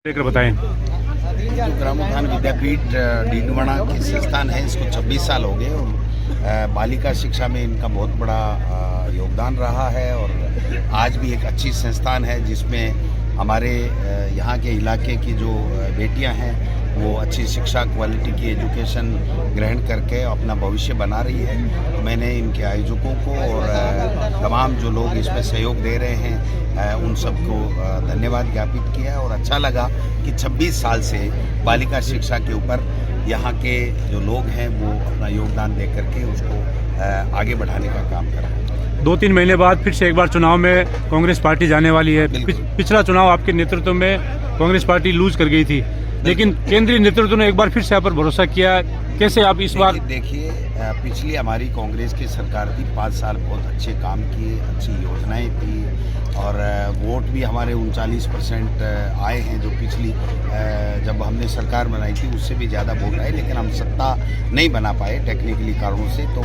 लेकर बताएं। जो ग्रामोत्थान विद्यापीठ डीडवाना की संस्थान है, इसको 26 साल हो गए और बालिका शिक्षा में इनका बहुत बड़ा योगदान रहा है। और आज भी एक अच्छी संस्थान है जिसमें हमारे यहाँ के इलाके की जो बेटियां हैं वो अच्छी शिक्षा, क्वालिटी की एजुकेशन ग्रहण करके अपना भविष्य बना रही है। तो मैंने इनके आयोजकों को और तमाम जो लोग इसमें सहयोग दे रहे हैं उन सबको धन्यवाद ज्ञापित किया और अच्छा लगा कि 26 साल से बालिका शिक्षा के ऊपर यहाँ के जो लोग हैं वो अपना योगदान दे करके उसको आगे बढ़ाने का काम कर रहे हैं। 2-3 महीने बाद फिर से एक बार चुनाव में कांग्रेस पार्टी जाने वाली है। पिछला चुनाव आपके नेतृत्व में कांग्रेस पार्टी लूज कर गई थी, लेकिन केंद्रीय नेतृत्व ने एक बार फिर से आप पर भरोसा किया। कैसे आप इस बार? देखिए, पिछली हमारी कांग्रेस की सरकार थी, 5 साल बहुत अच्छे काम किए, अच्छी योजनाएं थी और वोट भी हमारे 39% आए हैं, जो पिछली जब हमने सरकार बनाई थी उससे भी ज़्यादा वोट आए। लेकिन हम सत्ता नहीं बना पाए टेक्निकली कारणों से। तो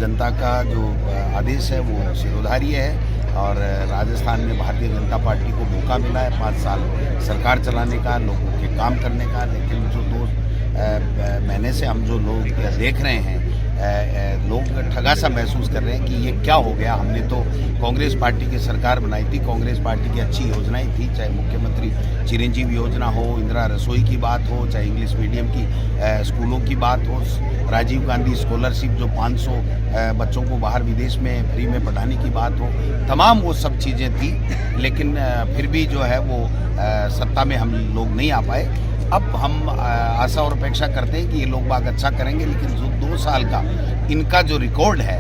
जनता का जो आदेश है वो सिरोधार्य है और राजस्थान में भारतीय जनता पार्टी को मौका मिला है 5 साल सरकार चलाने का, लोगों के काम करने का। लेकिन जो 2 महीने से हम जो लोग देख रहे हैं, लोग ठगा सा महसूस कर रहे हैं कि ये क्या हो गया। हमने तो कांग्रेस पार्टी की सरकार बनाई थी, कांग्रेस पार्टी की अच्छी योजनाएं थी, चाहे मुख्यमंत्री चिरंजीवी योजना हो, इंदिरा रसोई की बात हो, चाहे इंग्लिश मीडियम की स्कूलों की बात हो, राजीव गांधी स्कॉलरशिप जो 500 बच्चों को बाहर विदेश में फ्री में पढ़ाने की बात हो, तमाम वो सब चीज़ें थी। लेकिन फिर भी जो है वो सत्ता में हम लोग नहीं आ पाए। अब हम आशा और अपेक्षा करते हैं कि ये लोग बाग अच्छा करेंगे। लेकिन जो 2 साल का इनका जो रिकॉर्ड है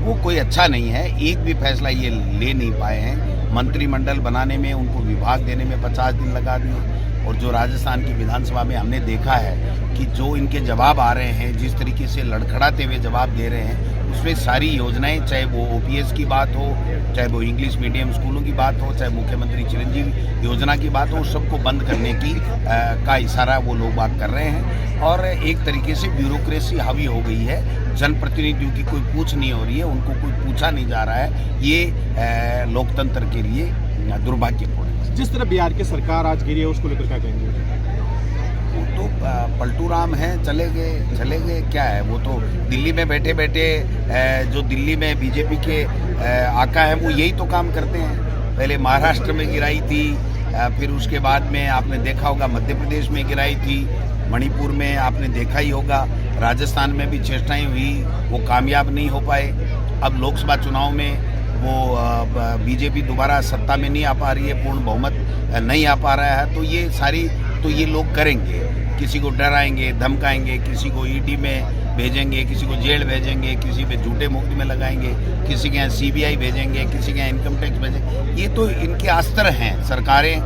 वो कोई अच्छा नहीं है। एक भी फैसला ये ले नहीं पाए हैं। मंत्रिमंडल बनाने में, उनको विभाग देने में 50 दिन लगा दिए। और जो राजस्थान की विधानसभा में हमने देखा है कि जो इनके जवाब आ रहे हैं, जिस तरीके से लड़खड़ाते हुए जवाब दे रहे हैं, उसमें सारी योजनाएं, चाहे वो OPS की बात हो, चाहे वो इंग्लिश मीडियम स्कूलों की बात हो, चाहे मुख्यमंत्री चिरंजीवी योजना की बात हो, सबको बंद करने की का इशारा वो लोग बात कर रहे हैं। और एक तरीके से ब्यूरोक्रेसी हावी हो गई है, जनप्रतिनिधियों की कोई पूछ नहीं हो रही है, उनको कोई पूछा नहीं जा रहा है। ये लोकतंत्र के लिए दुर्भाग्यपूर्ण है। जिस तरह बिहार की सरकार आज गिरी है, उसको लेकर क्या कहेंगे? वो तो पलटू राम हैं, चले गए क्या है। वो तो दिल्ली में बैठे बैठे जो दिल्ली में बीजेपी के आका हैं वो यही तो काम करते हैं। पहले महाराष्ट्र में गिराई थी, फिर उसके बाद में आपने देखा होगा मध्य प्रदेश में गिराई थी, मणिपुर में आपने देखा ही होगा, राजस्थान में भी चेष्टाएं हुई, वो कामयाब नहीं हो पाए। अब लोकसभा चुनाव में वो बीजेपी दोबारा सत्ता में नहीं आ पा रही है, पूर्ण बहुमत नहीं आ पा रहा है। तो ये सारी तो ये लोग करेंगे, किसी को डराएंगे, धमकाएंगे, किसी को ED में भेजेंगे, किसी को जेल भेजेंगे, किसी पे झूठे मुकदमे में लगाएंगे, किसी के यहाँ CBI भेजेंगे, किसी के यहाँ इनकम टैक्स भेजेंगे। ये तो इनके अस्त्र हैं। सरकारें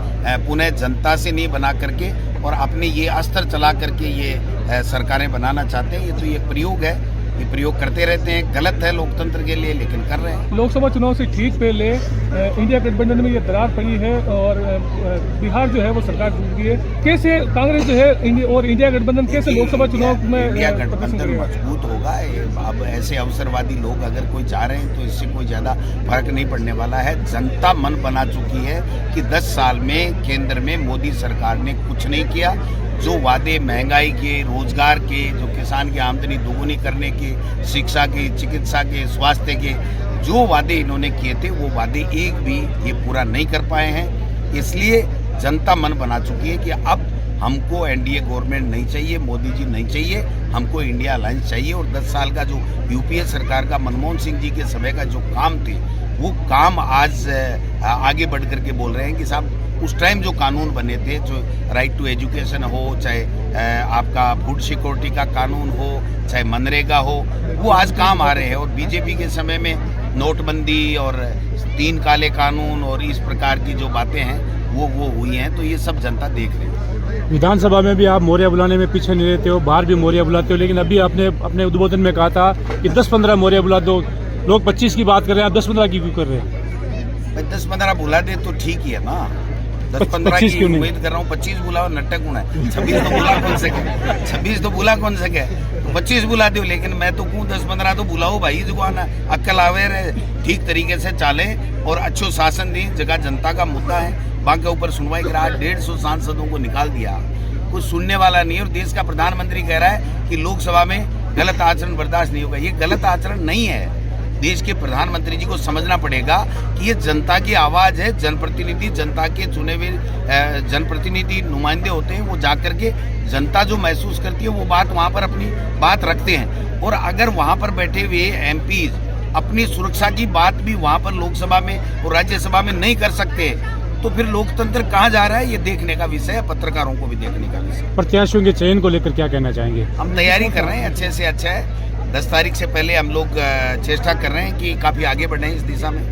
पुनः जनता से नहीं बना करके और अपने ये अस्त्र चला करके ये सरकारें बनाना चाहते हैं। ये तो ये प्रयोग है, ये प्रयोग करते रहते हैं। गलत है लोकतंत्र के लिए, लेकिन कर रहे हैं। लोकसभा चुनाव से ठीक पहले इंडिया गठबंधन में ये दरार पड़ी है और बिहार जो है वो सरकार टूट गई है। कैसे कांग्रेस जो है और इंडिया गठबंधन कैसे लोकसभा चुनाव में इंडिया गठबंधन मजबूत होगा? अब ऐसे अवसरवादी लोग अगर कोई चाह रहे हैं तो इससे कोई ज्यादा फर्क नहीं पड़ने वाला है। जनता मन बना चुकी है कि 10 साल में केंद्र में मोदी सरकार ने कुछ नहीं किया। जो वादे महंगाई के, रोजगार के, जो किसान की आमदनी दोगुनी करने के, शिक्षा के, चिकित्सा के, स्वास्थ्य के जो वादे इन्होंने किए थे, वो वादे एक भी ये पूरा नहीं कर पाए हैं। इसलिए जनता मन बना चुकी है कि अब हमको NDA गवर्नमेंट नहीं चाहिए, मोदी जी नहीं चाहिए, हमको इंडिया अलायंस चाहिए। और 10 साल का जो UPA सरकार का, मनमोहन सिंह जी के समय का जो काम थे, वो काम आज आगे बढ़ करके बोल रहे हैं कि साहब उस टाइम जो कानून बने थे, जो राइट टू एजुकेशन हो, चाहे आपका फूड सिक्योरिटी का कानून हो, चाहे मनरेगा हो, वो आज काम आ रहे हैं। और बीजेपी के समय में नोटबंदी और 3 काले कानून और इस प्रकार की जो बातें हैं वो हुई हैं। तो ये सब जनता देख रही है। विधानसभा में भी आप मोरिया बुलाने में पीछे नहीं रहते हो, बाहर भी मोरिया बुलाते हो, लेकिन अभी आपने अपने उद्बोधन में कहा था कि 10-15 मोरिया बुला दो। लोग 25 की बात कर रहे हैं, आप 10-15 की क्यों कर रहे हैं? 10-15 बुला दे तो ठीक ही है ना। 10-15 की उम्मीद कर रहा हूँ। 25 बुलाओ, नट्टक कौन है? 26 तो बुला कौन सके? 26 तो बुला कौन सके? 25 बुला दो। लेकिन मैं तो कहूँ 10-15 तो बुलाओ भाई, जुबान अक्ल आवे ठीक तरीके से चाले और अच्छो शासन दी। जगह जनता का मुद्दा है, बाकी के ऊपर सुनवाई करा, 150 सांसदों को निकाल दिया, कुछ सुनने वाला नहीं। और देश का प्रधानमंत्री कह रहा है कि लोकसभा में गलत आचरण बर्दाश्त नहीं होगा। ये गलत आचरण नहीं है। देश के प्रधानमंत्री जी को समझना पड़ेगा कि ये जनता की आवाज़ है। जनप्रतिनिधि, जनता के चुने हुए जनप्रतिनिधि नुमाइंदे होते हैं, वो जाकर के जनता जो महसूस करती है वो बात वहाँ पर अपनी बात रखते हैं। और अगर वहाँ पर बैठे हुए एमपीज अपनी सुरक्षा की बात भी वहाँ पर लोकसभा में और राज्यसभा में नहीं कर सकते, तो फिर लोकतंत्र कहाँ जा रहा है ये देखने का विषय है, पत्रकारों को भी देखने का विषय। प्रत्याशियों के चयन को लेकर क्या कहना चाहेंगे? हम तैयारी कर रहे हैं, अच्छे से अच्छा है। 10 तारीख से पहले हम लोग चेष्टा कर रहे हैं कि काफ़ी आगे बढ़ें इस दिशा में।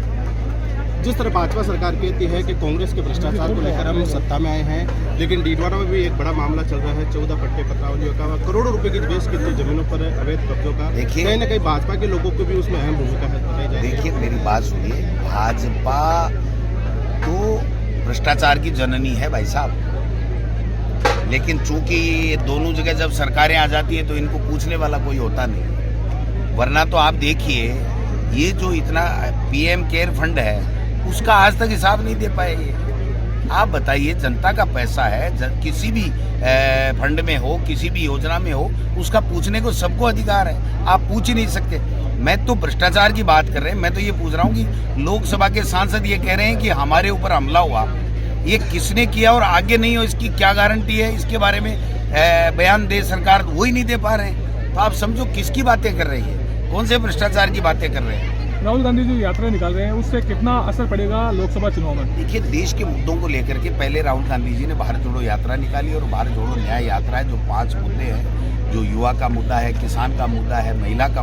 जिस तरह भाजपा सरकार कहती है कि कांग्रेस के भ्रष्टाचार को लेकर हम सत्ता में आए हैं, लेकिन डीडवाना में भी एक बड़ा मामला चल रहा है, 14 पट्टे पत्रावलियों का, करोड़ों रुपए की बेच की जमीनों पर अवैध कब्जों का। देखिए, कहीं न कहीं भाजपा के लोगों को भी उसमें अहम भूमिका है, बताई जा रही है। देखिए मेरी बात सुनिए, भाजपा तो भ्रष्टाचार की जननी है भाई साहब, लेकिन चूंकि दोनों जगह जब सरकारें आ जाती है तो इनको पूछने वाला कोई होता नहीं। वरना तो आप देखिए, ये जो इतना पीएम केयर फंड है उसका आज तक हिसाब नहीं दे पाए ये। आप बताइए, जनता का पैसा है, किसी भी फंड में हो, किसी भी योजना में हो, उसका पूछने को सबको अधिकार है। आप पूछ ही नहीं सकते। मैं तो भ्रष्टाचार की बात कर रहे हैं, मैं तो ये पूछ रहा हूँ कि लोकसभा के सांसद ये कह रहे हैं कि हमारे ऊपर हमला हुआ, ये किसने किया और आगे नहीं हो इसकी क्या गारंटी है, इसके बारे में बयान दे सरकार, वो ही नहीं दे पा रहे हैं। तो आप समझो किसकी बातें कर रही है, कौन से भ्रष्टाचार की बातें कर रहे हैं। राहुल गांधी जो यात्रा निकाल रहे हैं उससे कितना असर पड़ेगा लोकसभा चुनाव में? देखिए, देश के मुद्दों को लेकर के पहले राहुल गांधी जी ने भारत जोड़ो यात्रा निकाली, और भारत जोड़ो न्याय यात्रा है जो 5 मुद्दे हैं, जो युवा का मुद्दा है, किसान का मुद्दा है, महिला का